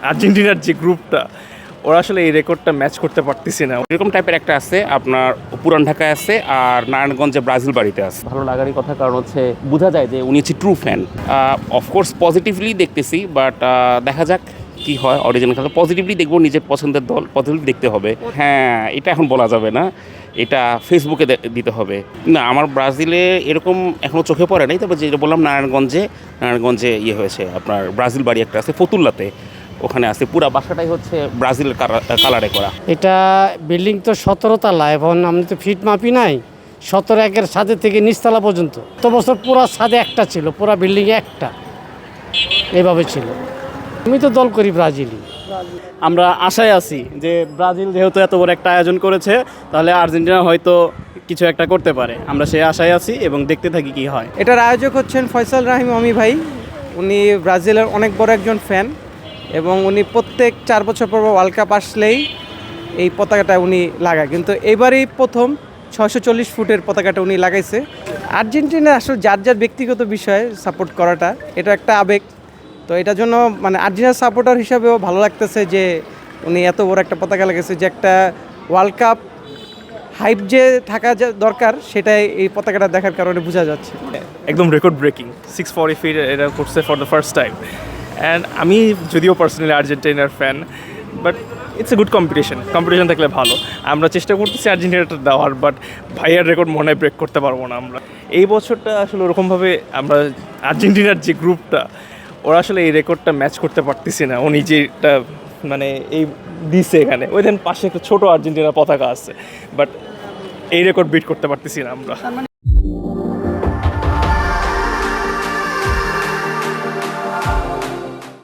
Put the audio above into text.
আর্জেন্টিনার যে গ্রুপটা ওরা আসলে এই রেকর্ডটা ম্যাচ করতে পারতেছি না। এরকম টাইপের একটা আছে আপনার পুরান ঢাকায় আছে আর নারায়ণগঞ্জে ব্রাজিল বাড়িতে আছে। ভালো লাগারই কথা, কারণ হচ্ছে বোঝা যায় যে উনি হচ্ছে ট্রু ফ্যান। অফকোর্স পজিটিভলি দেখতেছি, বাট দেখা যাক কি হয়। অরিজিনাল খেলা পজিটিভলি দেখবো, নিজের পছন্দের দল পজিটিভলি দেখতে হবে। হ্যাঁ, এটা এখন বলা যাবে না, এটা ফেসবুকে দিতে হবে। না, আমার ব্রাজিলে এরকম এখনও চোখে পড়ে নাই, তবে যেটা বললাম নারায়ণগঞ্জে ইয়ে হয়েছে আপনার ব্রাজিল বাড়ি একটা আছে ফতুল্লাতে, ওখানে আছে পুরা বাসাটাই হচ্ছে ব্রাজিলের কালারে করা। এটা বিল্ডিং তো 17 তলা, এখন আমি তো ফিট মাপি নাই, 17 একের ছাদে থেকে নিচতলা পর্যন্ত। তো বছর পুরা ছাদে একটা ছিল, পুরা বিল্ডিংয়ে একটা, এইভাবে ছিল। আমি তো দল করি ব্রাজিলই। আমরা আশায় আছি যে ব্রাজিল যেহেতু এত বড় একটা আয়োজন করেছে, তাহলে আর্জেন্টিনা হয়তো কিছু একটা করতে পারে। আমরা সেই আশায় আছি এবং দেখতে থাকি কি হয়। এটার আয়োজক হচ্ছেন ফয়সাল রাহিম অমি ভাই। উনি ব্রাজিলের অনেক বড় একজন ফ্যান এবং উনি প্রত্যেক 4 বছর পর ওয়ার্ল্ড কাপ আসলেই এই পতাকাটা উনি লাগায়, কিন্তু এবারই প্রথম 640 ফুটের পতাকাটা উনি লাগাইছে। আর্জেন্টিনা আসলে যার যার ব্যক্তিগত বিষয়ে সাপোর্ট করাটা এটা একটা আবেগ, তো এটার জন্য মানে আর্জেন্টিনার সাপোর্টার হিসাবেও ভালো লাগতেছে যে উনি এত বড় একটা পতাকা লাগাইছে, যে একটা ওয়ার্ল্ড কাপ হাইপ যে থাকা দরকার সেটাই এই পতাকাটা দেখার কারণে বোঝা যাচ্ছে। একদম রেকর্ড ব্রেকিং 640 ফিট এটা করছে for the first time. And আমি যদিও পার্সোনালি আর্জেন্টিনার fan, but it's a good competition থাকলে ভালো। আমরা চেষ্টা করতেছি আর্জেন্টিনাটা দেওয়ার, বাট ভাইয়ার রেকর্ড মনে হয় ব্রেক করতে পারবো না আমরা। এই বছরটা আসলে ওরকমভাবে আমরা আর্জেন্টিনার যে গ্রুপটা ওরা আসলে এই রেকর্ডটা ম্যাচ করতে পারতেছি না। উনি যেটা মানে এই দিছে এখানে, ওই দেন পাশে একটা ছোটো আর্জেন্টিনার পতাকা আছে, বাট এই রেকর্ড বিট করতে পারতেছি না আমরা।